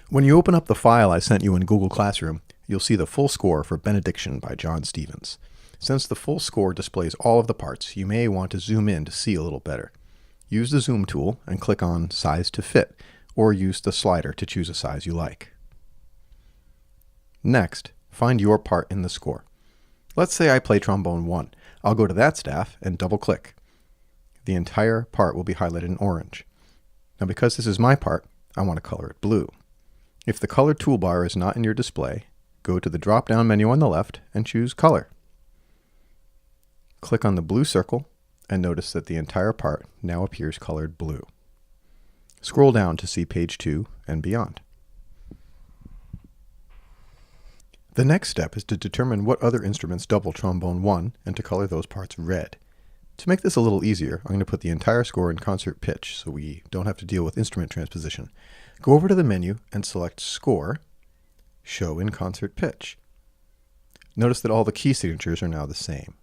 When you open up the file I sent you in Google Classroom, you'll see the full score for Benediction by John Stevens. Since the full score displays all of the parts, you may want to zoom in to see a little better. Use the zoom tool and click on Size to Fit, or use the slider to choose a size you like. Next, find your part in the score. Let's say I play trombone 1. I'll go to that staff and double-click. The entire part will be highlighted in orange. Now because this is my part, I want to color it blue. If the color toolbar is not in your display, go to the drop-down menu on the left and choose Color. Click on the blue circle and notice that the entire part now appears colored blue. Scroll down to see page 2 and beyond. The next step is to determine what other instruments double trombone 1 and to color those parts red. To make this a little easier, I'm going to put the entire score in concert pitch so we don't have to deal with instrument transposition. Go over to the menu and select Score, Show in Concert Pitch. Notice that all the key signatures are now the same.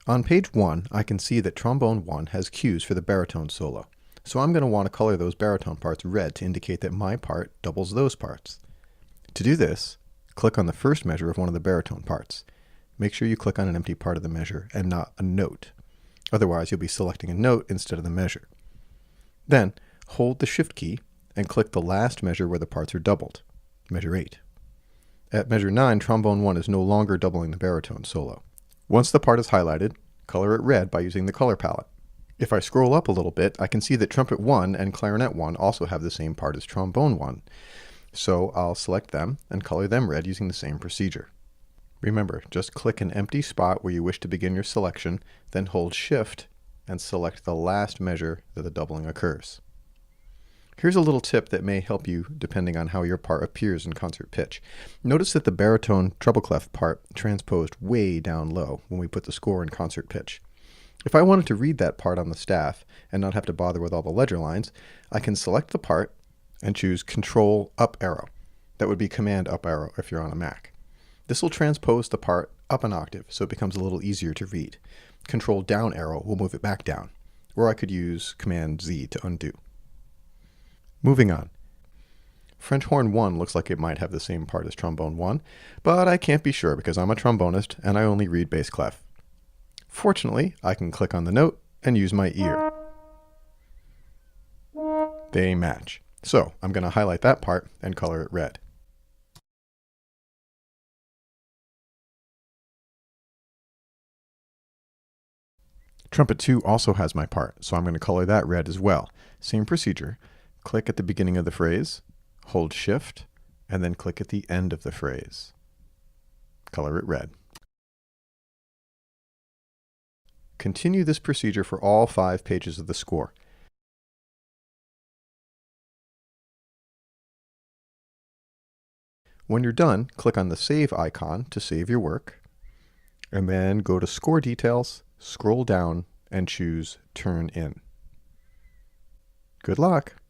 On page 1, I can see that trombone 1 has cues for the baritone solo, so I'm going to want to color those baritone parts red to indicate that my part doubles those parts. To do this, click on the first measure of one of the baritone parts. Make sure you click on an empty part of the measure and not a note. Otherwise, you'll be selecting a note instead of the measure. Then, hold the Shift key and click the last measure where the parts are doubled, measure 8. At measure 9, trombone 1 is no longer doubling the baritone solo. Once the part is highlighted, color it red by using the color palette. If I scroll up a little bit, I can see that trumpet 1 and clarinet 1 also have the same part as trombone 1. So I'll select them and color them red using the same procedure. Remember, just click an empty spot where you wish to begin your selection, then hold Shift and select the last measure that the doubling occurs. Here's a little tip that may help you depending on how your part appears in concert pitch. Notice that the baritone treble clef part transposed way down low when we put the score in concert pitch. If I wanted to read that part on the staff and not have to bother with all the ledger lines, I can select the part and choose Control Up Arrow. That would be Command Up Arrow if you're on a Mac. This will transpose the part up an octave so it becomes a little easier to read. Control Down Arrow will move it back down, or I could use Command Z to undo. Moving on. French horn 1 looks like it might have the same part as trombone 1, but I can't be sure because I'm a trombonist and I only read bass clef. Fortunately, I can click on the note and use my ear. They match. So I'm going to highlight that part and color it red. Trumpet 2 also has my part, so I'm going to color that red as well. Same procedure. Click at the beginning of the phrase, hold Shift, and then click at the end of the phrase. Color it red. Continue this procedure for all 5 pages of the score. When you're done, click on the Save icon to save your work, and then go to Score Details, scroll down, and choose Turn In. Good luck!